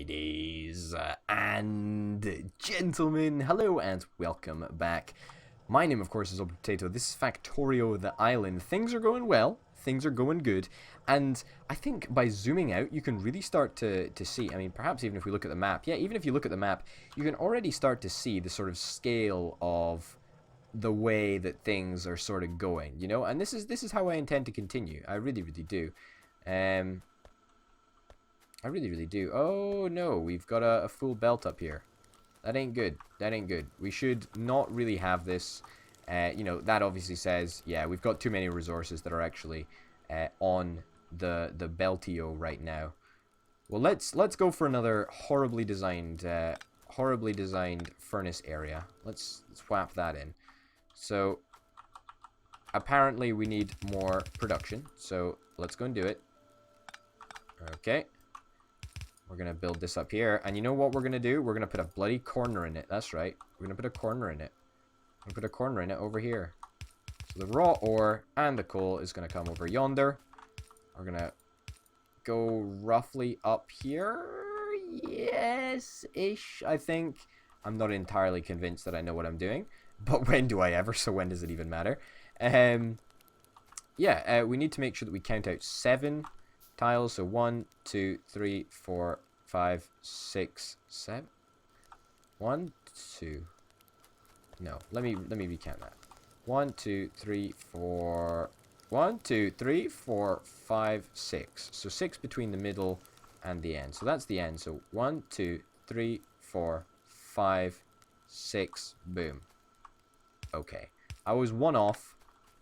Ladies and gentlemen, hello and welcome back. My name, of course, is Old Potato. This is Factorio, the island. Things are going well. Things are going good. And I think by zooming out, you can really start to see, I mean, perhaps even if we look at the map. Yeah, even if you look at the map, you can already start to see the sort of scale of the way that things are sort of going, you know? And this is how I intend to continue. I really, really do. I really, really do. Oh, no. We've got a full belt up here. That ain't good. That ain't good. We should not really have this. You know, that obviously says, yeah, we've got too many resources that are actually on the Beltio right now. Well, let's go for another horribly designed furnace area. Let's whap that in. So, apparently we need more production. So, let's go and do it. Okay. We're going to build this up here. And you know what we're going to do? We're going to put a bloody corner in it. That's right. We're going to put a corner in it. We're going to put a corner in it over here. So the raw ore and the coal is going to come over yonder. We're going to go roughly up here. Yes-ish, I think. I'm not entirely convinced that I know what I'm doing. But when do I ever? So when does it even matter? Yeah, we need to make sure that we count out 7 tiles. So 1, 2, 3, 4, 5, 6, 7. 1, 2. No, let me recount that. 1, 2, 3, 4. 1, 2, 3, 4, 5, 6. So 6 between the middle and the end. So that's the end. So 1, 2, 3, 4, 5, 6. Boom. Okay. I was one off.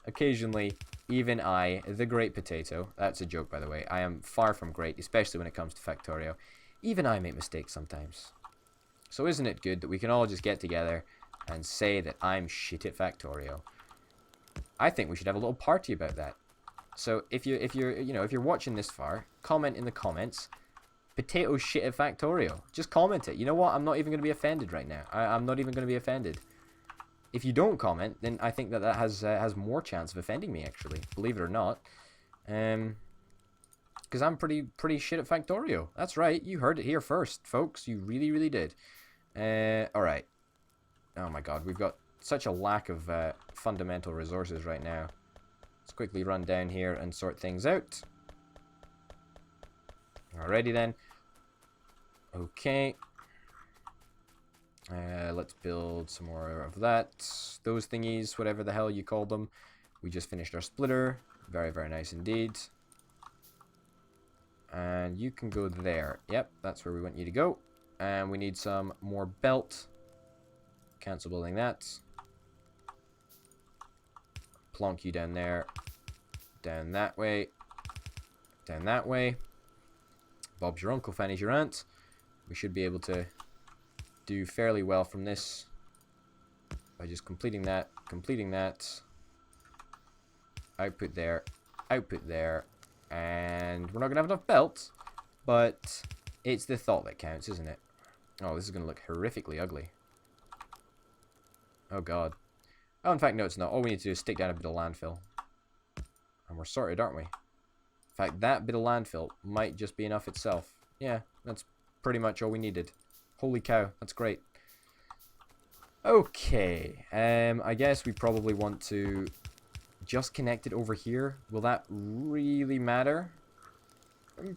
Occasionally, even I, the great potato, that's a joke by the way, I am far from great, especially when it comes to Factorio. Even I make mistakes sometimes. So isn't it good that we can all just get together and say that I'm shit at Factorio? I think we should have a little party about that. So if you're watching this far, comment in the comments, potato shit at Factorio. Just comment it. You know what? I'm not even going to be offended right now. I'm not even going to be offended. If you don't comment, then I think that has more chance of offending me, actually. Believe it or not. Because I'm pretty shit at Factorio. That's right. You heard it here first, folks. You really, really did. Alright. Oh my god. We've got such a lack of fundamental resources right now. Let's quickly run down here and sort things out. Alrighty then. Okay. Let's build some more of that. Those thingies, whatever the hell you call them. We just finished our splitter. Very, very nice indeed. And you can go there. Yep, that's where we want you to go. And we need some more belt. Cancel building that. Plonk you down there. Down that way. Down that way. Bob's your uncle, Fanny's your aunt. We should be able to do fairly well from this by just completing that, output there, and we're not gonna have enough belts, but it's the thought that counts, isn't it? Oh, this is gonna look horrifically ugly. Oh god. Oh, in fact, no, it's not. All we need to do is stick down a bit of landfill, and we're sorted, aren't we? In fact, that bit of landfill might just be enough itself. Yeah, that's pretty much all we needed. Holy cow, that's great. Okay, I guess we probably want to just connect it over here. Will that really matter?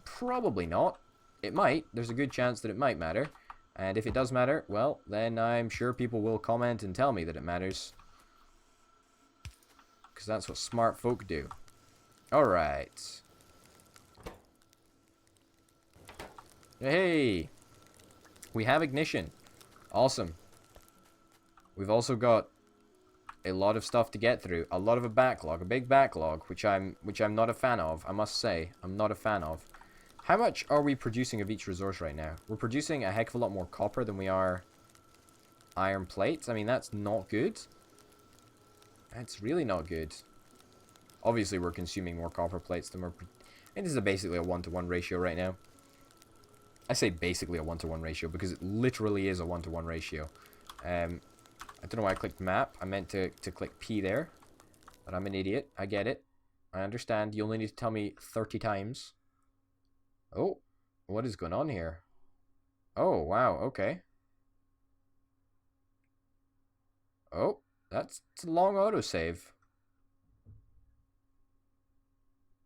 Probably not. It might. There's a good chance that it might matter. And if it does matter, well, then I'm sure people will comment and tell me that it matters. Because that's what smart folk do. Alright. Hey! We have ignition. Awesome. We've also got a lot of stuff to get through. A lot of a backlog. A big backlog, which I'm not a fan of. I must say. I'm not a fan of. How much are we producing of each resource right now? We're producing a heck of a lot more copper than we are iron plates. I mean, that's not good. That's really not good. Obviously, we're consuming more copper plates than we're... I think this is basically a 1-to-1 ratio right now. I say basically a 1-to-1 ratio because it literally is a 1-to-1 ratio. I don't know why I clicked map. I meant to click P there. But I'm an idiot. I get it. I understand. You only need to tell me 30 times. Oh, what is going on here? Oh, wow, okay. Oh, that's a long autosave.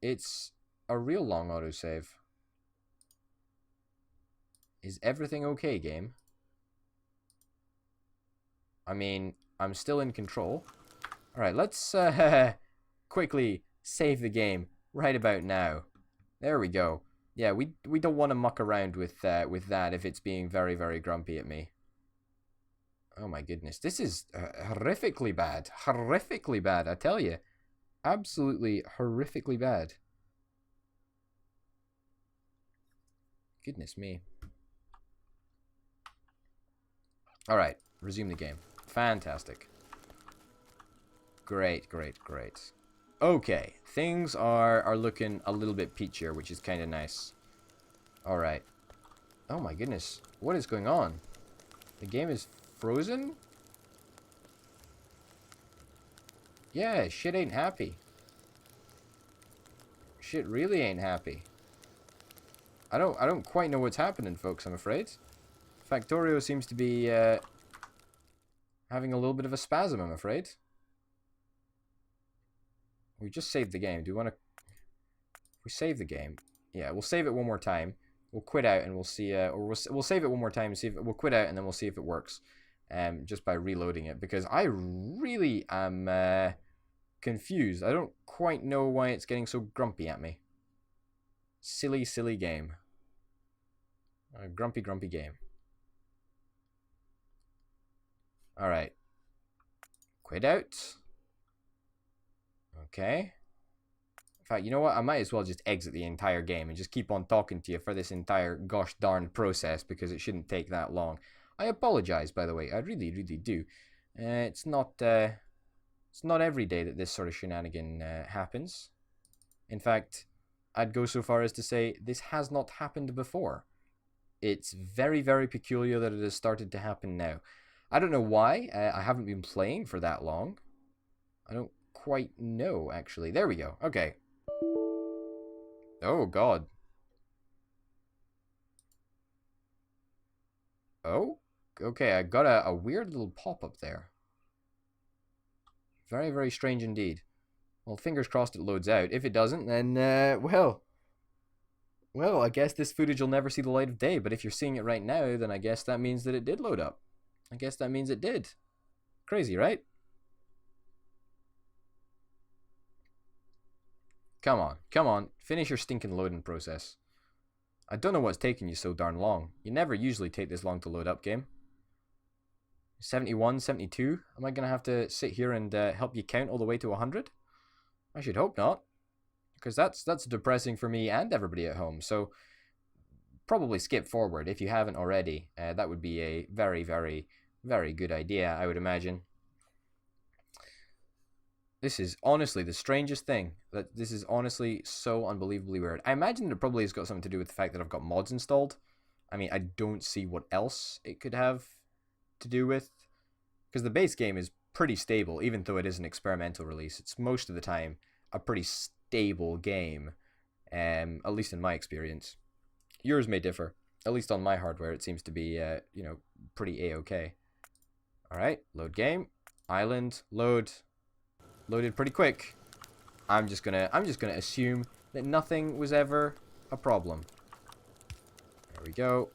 It's a real long autosave. Is everything okay, game? I mean, I'm still in control. Alright, let's quickly save the game right about now. There we go. Yeah, we don't want to muck around with that if it's being very, very grumpy at me. Oh my goodness. This is horrifically bad. Horrifically bad, I tell you. Absolutely horrifically bad. Goodness me. Alright, resume the game. Fantastic. Great, great, great. Okay, things are looking a little bit peachier, which is kind of nice. Alright. Oh my goodness. What is going on? The game is frozen? Yeah, shit ain't happy. Shit really ain't happy. I don't quite know what's happening, folks, I'm afraid. Factorio seems to be having a little bit of a spasm, I'm afraid. We just saved the game. Do we want to... We save the game. Yeah, we'll save it one more time. We'll quit out and we'll see... or we'll save it one more time and see if... We'll quit out and then we'll see if it works. Just by reloading it. Because I really am confused. I don't quite know why it's getting so grumpy at me. Silly, silly game. A grumpy, grumpy game. Alright. Quit out. Okay. In fact, you know what? I might as well just exit the entire game and just keep on talking to you for this entire gosh darn process because it shouldn't take that long. I apologize, by the way. I really, really do. It's not every day that this sort of shenanigan happens. In fact, I'd go so far as to say this has not happened before. It's very, very peculiar that it has started to happen now. I don't know why. I haven't been playing for that long. I don't quite know, actually. There we go. Okay. Oh, God. Oh? Okay, I got a weird little pop-up there. Very, very strange indeed. Well, fingers crossed it loads out. If it doesn't, then, well, I guess this footage will never see the light of day. But if you're seeing it right now, then I guess that means that it did load up. I guess that means it did. Crazy, right? Come on, come on. Finish your stinking loading process. I don't know what's taking you so darn long. You never usually take this long to load up, game. 71, 72? Am I going to have to sit here and help you count all the way to 100? I should hope not. Because that's depressing for me and everybody at home. So probably skip forward if you haven't already. That would be a very, very, very good idea, I would imagine. This is honestly the strangest thing. This is honestly so unbelievably weird. I imagine it probably has got something to do with the fact that I've got mods installed. I mean, I don't see what else it could have to do with. Because the base game is pretty stable, even though it is an experimental release. It's most of the time a pretty stable game. At least in my experience. Yours may differ. At least on my hardware, it seems to be, you know, pretty a-okay. Alright, load game. Island, load... Loaded pretty quick. I'm just gonna assume that nothing was ever a problem. There we go.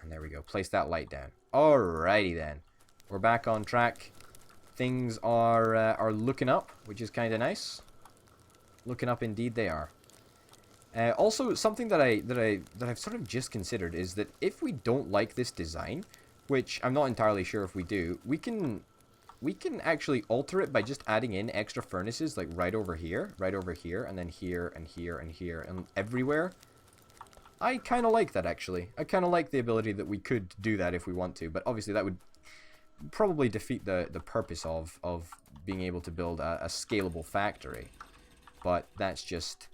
And there we go. Place that light down. Alrighty then. We're back on track. Things are looking up, which is kind of nice. Looking up indeed they are. Also, something that I've sort of just considered is that if we don't like this design, which I'm not entirely sure if we do, we can actually alter it by just adding in extra furnaces, like right over here, and then here, and here, and here, and everywhere. I kind of like that, actually. I kind of like the ability that we could do that if we want to, but obviously that would probably defeat the purpose of being able to build a scalable factory. But that's just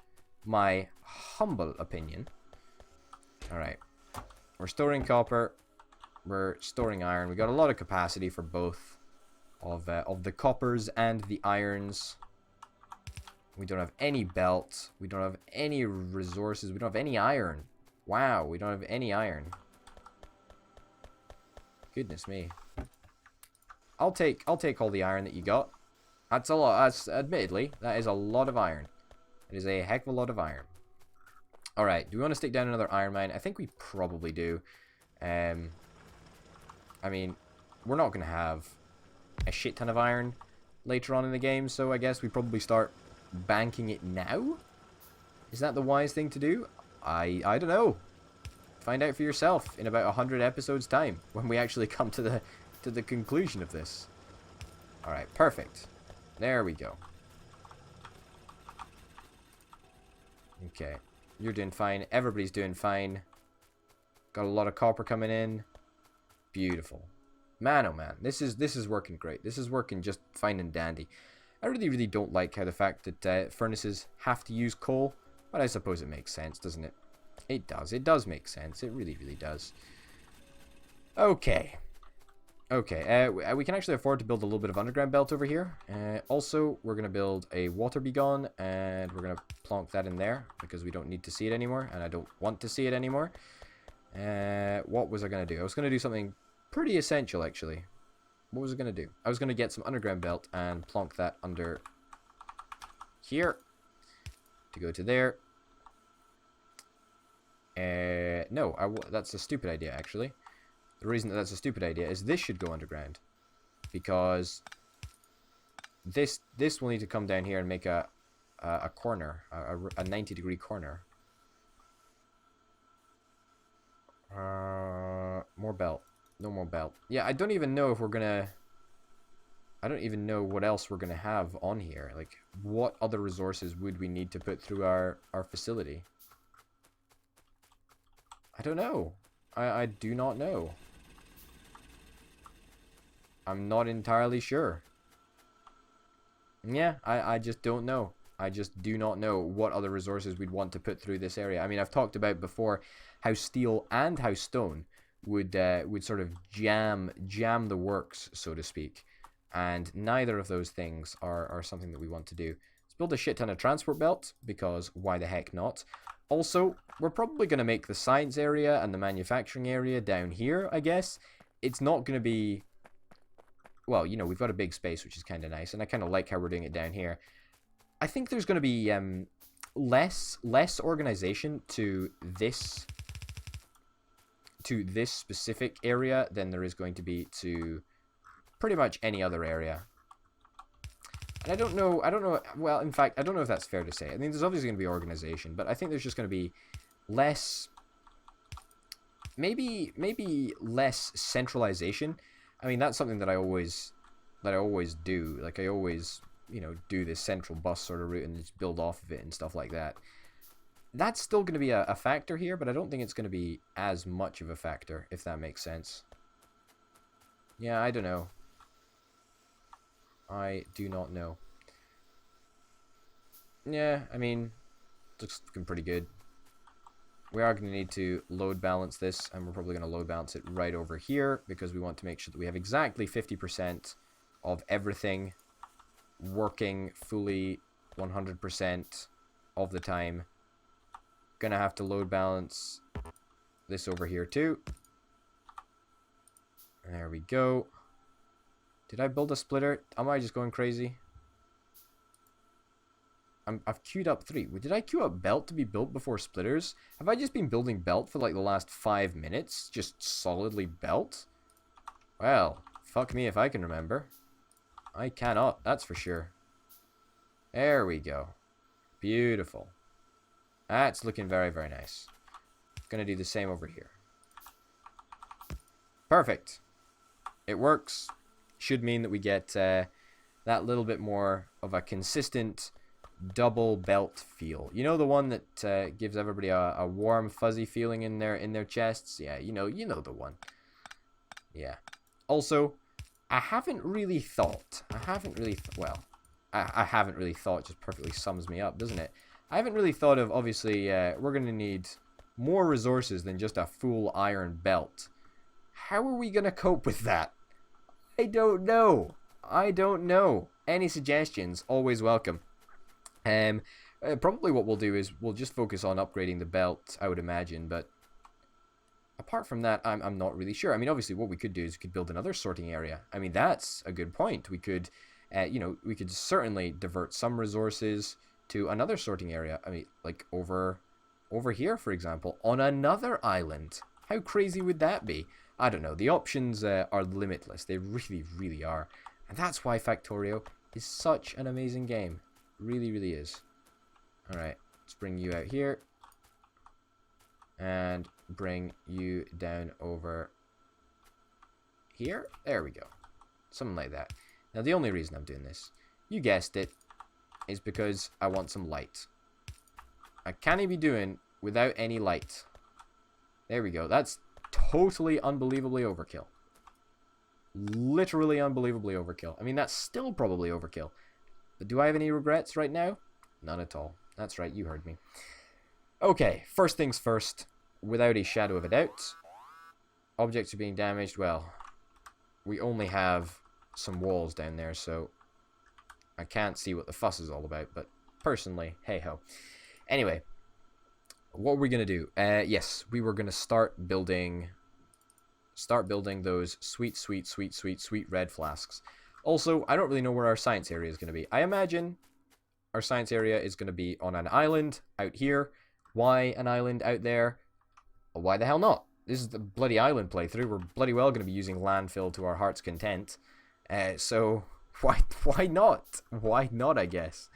my humble opinion. Alright. We're storing copper. We're storing iron. We got a lot of capacity for both. Of the coppers and the irons. We don't have any belt. We don't have any resources. We don't have any iron. Wow, we don't have any iron. Goodness me. I'll take all the iron that you got. That's a lot. That's, admittedly, that is a lot of iron. It is a heck of a lot of iron. Alright, do we want to stick down another iron mine? I think we probably do. I mean, we're not going to have a shit ton of iron later on in the game, so I guess we probably start banking it now? Is that the wise thing to do? I don't know. Find out for yourself in about 100 episodes time, when we actually come to the conclusion of this. Alright, perfect. There we go. Okay. You're doing fine. Everybody's doing fine. Got a lot of copper coming in. Beautiful. Man, oh man. This is working great. This is working just fine and dandy. I really don't like how the fact that furnaces have to use coal. But I suppose it makes sense, doesn't it? It does. It does make sense. It really does. Okay. Okay. We can actually afford to build a little bit of underground belt over here. Also, we're going to build a water beacon. And we're going to plonk that in there. Because we don't need to see it anymore. And I don't want to see it anymore. What was I going to do? I was going to do something pretty essential, actually. What was I going to do? I was going to get some underground belt and plonk that under here. To go to there. No, that's a stupid idea, actually. The reason that that's a stupid idea is this should go underground. Because this will need to come down here and make a corner. A 90-degree corner. More belt. No more belt. Yeah, I don't even know if we're gonna... I don't even know what else we're gonna have on here. Like, what other resources would we need to put through our facility? I don't know. I do not know. I'm not entirely sure. Yeah, I just don't know. I just do not know what other resources we'd want to put through this area. I mean, I've talked about before how steel and how stone would sort of jam the works, so to speak. And neither of those things are something that we want to do. Let's build a shit ton of transport belt, because why the heck not? Also, we're probably going to make the science area and the manufacturing area down here, I guess. It's not going to be... Well, you know, we've got a big space, which is kind of nice, and I kind of like how we're doing it down here. I think there's going to be less organization to this specific area than there is going to be to pretty much any other area. And I don't know, well, in fact, I don't know if that's fair to say. I mean, there's obviously going to be organization, but I think there's just going to be less, maybe less centralization. I mean, that's something that I always do. Like, I always, you know, do this central bus sort of route and just build off of it and stuff like that. That's still going to be a factor here, but I don't think it's going to be as much of a factor, if that makes sense. Yeah, I don't know. I do not know. Yeah, I mean, looks looking pretty good. We are going to need to load balance this, and we're probably going to load balance it right over here, because we want to make sure that we have exactly 50% of everything working fully 100% of the time. Gonna have to load balance this over here too. There we go. Did I build a splitter? Am I just going crazy? I've queued up 3. Did I queue up belt to be built before splitters? Have I just been building belt for like the last 5 minutes? Just solidly belt? Well, fuck me if I can remember. I cannot, that's for sure. There we go. Beautiful. That's looking very nice. Gonna do the same over here. Perfect. It works. Should mean that we get that little bit more of a consistent double belt feel. You know, the one that gives everybody a warm, fuzzy feeling in their chests? Yeah, you know the one. Yeah. Also, I haven't really thought. I haven't really thought just perfectly sums me up, doesn't it? I haven't really thought of, obviously, we're going to need more resources than just a full iron belt. How are we going to cope with that? I don't know. Any suggestions? Always welcome. Probably what we'll do is we'll just focus on upgrading the belt, I would imagine, but apart from that, I'm not really sure. I mean, obviously, what we could do is we could build another sorting area. I mean, that's a good point. We could, you know, we could certainly divert some resources to another sorting area. I mean, like over here, for example, on another island. How crazy would that be? I don't know. The options are limitless. They really, really are. And that's why Factorio is such an amazing game. Really, really is. Alright, let's bring you out here. And bring you down over here. There we go. Something like that. Now, the only reason I'm doing this, you guessed it, is because I want some light. I can't be doing without any light. There we go. That's totally unbelievably overkill. Literally unbelievably overkill. I mean, that's still probably overkill. But do I have any regrets right now? None at all. That's right, you heard me. Okay, first things first. Without a shadow of a doubt. Objects are being damaged. Well, we only have some walls down there, so I can't see what the fuss is all about. But personally, hey-ho. Anyway, what we're going to do? Yes, we were going to start building those sweet red flasks. Also, I don't really know where our science area is going to be. I imagine our science area is going to be on an island out here. Why an island out there? Well, why the hell not? This is the bloody island playthrough. We're bloody well going to be using landfill to our heart's content. So, why not? Why not, I guess.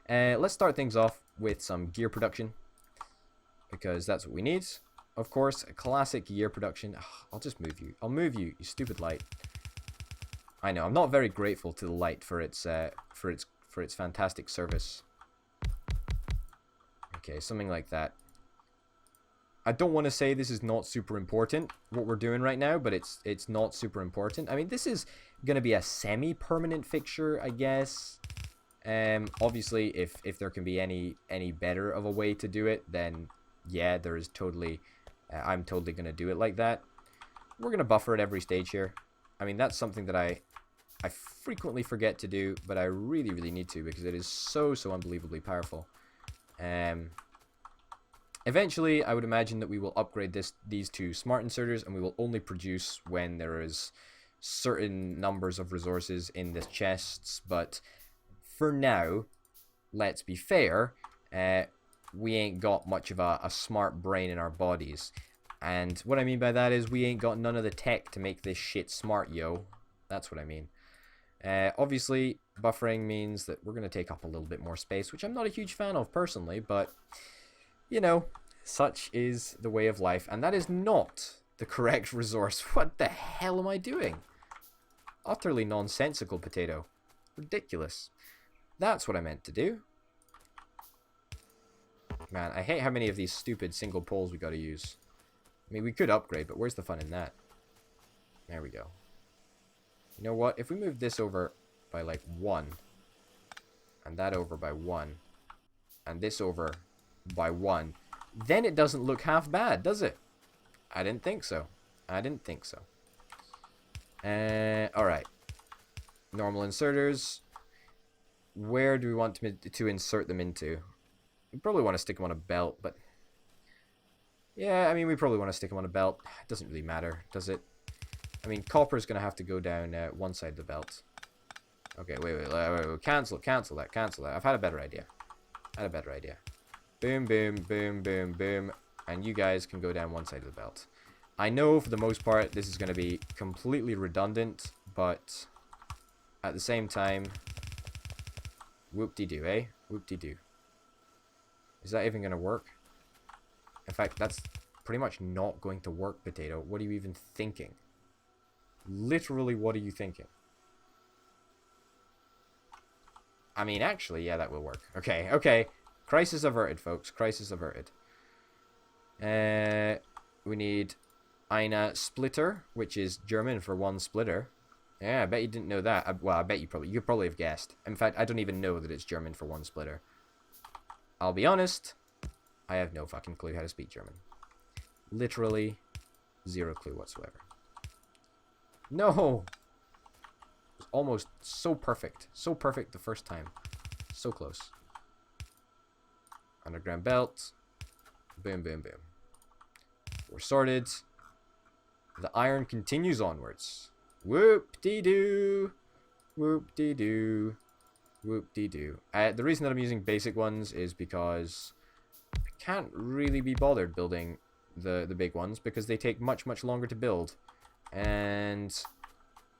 Let's start things off with some gear production. Because that's what we need. Of course, a classic gear production. Ugh, I'll just move you. I'll move you, you stupid light. I know, I'm not very grateful to the light for its fantastic service. Okay, something like that. I don't want to say this is not super important, what we're doing right now, but it's not super important. I mean, this is going to be a semi-permanent fixture, I guess. Obviously, if there can be any better of a way to do it, then yeah, there is totally... I'm totally going to do it like that. We're going to buffer at every stage here. I mean, that's something that I frequently forget to do, but I really, really need to because it is so unbelievably powerful. Eventually, I would imagine that we will upgrade these two smart inserters, and we will only produce when there is certain numbers of resources in the chests. But for now, let's be fair, we ain't got much of a smart brain in our bodies. And what I mean by that is we ain't got none of the tech to make this shit smart, yo. That's what I mean. Obviously, buffering means that we're going to take up a little bit more space, which I'm not a huge fan of personally, but, you know, such is the way of life. And that is not the correct resource. What the hell am I doing? Utterly nonsensical, potato. Ridiculous. That's what I meant to do. Man, I hate how many of these stupid single poles we gotta use. I mean, we could upgrade, but where's the fun in that? There we go. You know what? If we move this over by, like, 1, and that over by 1, and this over by 1, then it doesn't look half bad, does it? I didn't think so. I didn't think so. Alright. Normal inserters. Where do we want to insert them into? We probably want to stick them on a belt, but... yeah, I mean, we probably want to stick them on a belt. It doesn't really matter, does it? I mean, copper's going to have to go down one side of the belt. Okay, wait. Cancel that. I've had a better idea. Boom, boom, boom, boom, boom. And you guys can go down one side of the belt. I know, for the most part, this is going to be completely redundant, but at the same time... whoop-de-doo, eh? Whoop-de-doo. Is that even going to work? In fact, that's pretty much not going to work, potato. What are you even thinking? Literally, what are you thinking? I mean, actually, yeah, that will work. Okay. Crisis averted, folks. Crisis averted. We need eine Splitter, which is German for one splitter. Yeah, I bet you didn't know that. Well, I bet you could probably have guessed. In fact, I don't even know that it's German for one splitter. I'll be honest, I have no fucking clue how to speak German. Literally, zero clue whatsoever. No! It was almost so perfect. So perfect the first time. So close. Underground belt. Boom, boom, boom. We're sorted. The iron continues onwards. Whoop-dee-doo. Whoop-dee-doo. Whoop-dee-doo. The reason that I'm using basic ones is because I can't really be bothered building the big ones because they take much, much longer to build. And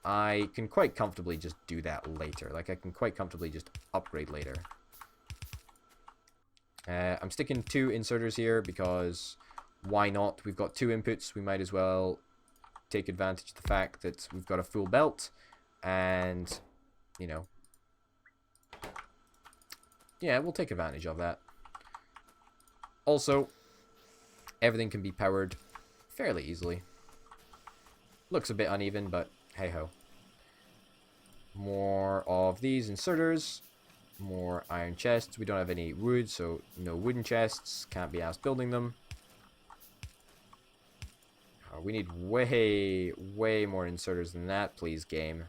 I can quite comfortably just do that later. Like, I can quite comfortably just upgrade later. I'm sticking 2 inserters here because why not? We've got 2 inputs. We might as well take advantage of the fact that we've got a full belt. And, you know, yeah, we'll take advantage of that. Also, everything can be powered fairly easily. Looks a bit uneven, but hey-ho. More of these inserters. More iron chests. We don't have any wood, so no wooden chests. Can't be asked building them. Oh, we need way, way more inserters than that, please, game.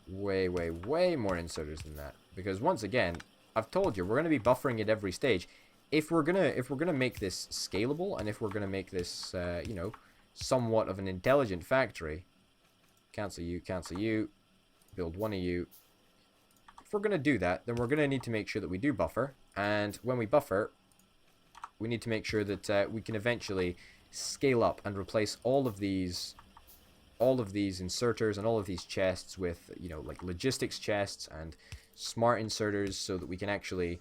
Way, way, way more inserters than that. Because once again, I've told you, we're going to be buffering at every stage. If we're gonna make this scalable, and if we're gonna make this, you know, somewhat of an intelligent factory, cancel you, build 1 of you. If we're gonna do that, then we're gonna need to make sure that we do buffer, and when we buffer, we need to make sure that we can eventually scale up and replace all of these inserters and all of these chests with, you know, like logistics chests and smart inserters, so that we can actually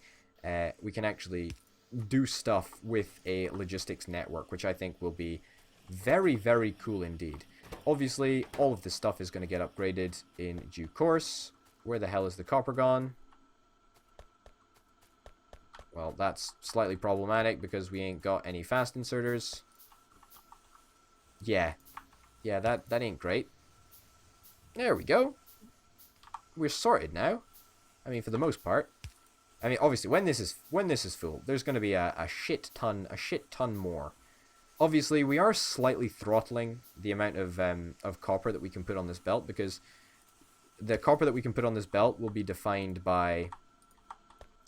do stuff with a logistics network, which I think will be very, very cool indeed. Obviously, all of this stuff is going to get upgraded in due course. Where the hell is the copper gone? Well, that's slightly problematic because we ain't got any fast inserters. Yeah, that ain't great. There we go. We're sorted now. I mean, for the most part. I mean, obviously, when this is full, there's going to be a shit ton more. Obviously, we are slightly throttling the amount of copper that we can put on this belt, because the copper that we can put on this belt will be defined by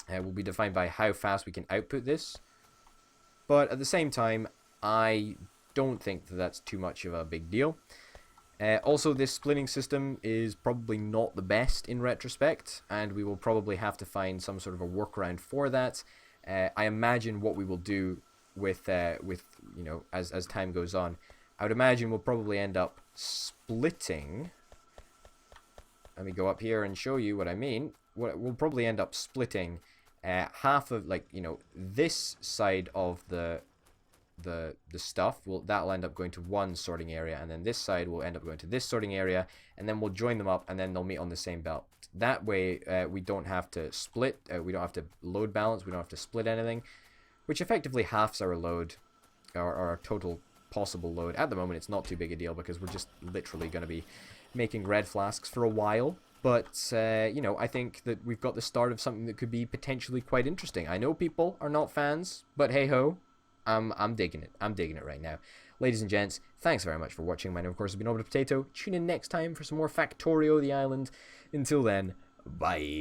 how fast we can output this. But at the same time, I don't think that that's too much of a big deal. Also, this splitting system is probably not the best in retrospect, and we will probably have to find some sort of a workaround for that. I imagine what we will do with you know, as time goes on, I would imagine we'll probably end up splitting. Let me go up here and show you what I mean. We'll probably end up splitting half of, like, you know, this side of the stuff that'll end up going to one sorting area, and then this side will end up going to this sorting area, and then we'll join them up, and then they'll meet on the same belt. That way we don't have to split, we don't have to load balance, we don't have to split anything, which effectively halves our load, or our total possible load. At the moment it's not too big a deal because we're just literally going to be making red flasks for a while. But, you know, I think that we've got the start of something that could be potentially quite interesting. I know people are not fans, but hey-ho, I'm digging it. I'm digging it right now. Ladies and gents, thanks very much for watching. My name, of course, has been Over the Potato. Tune in next time for some more Factorio the Island. Until then, bye.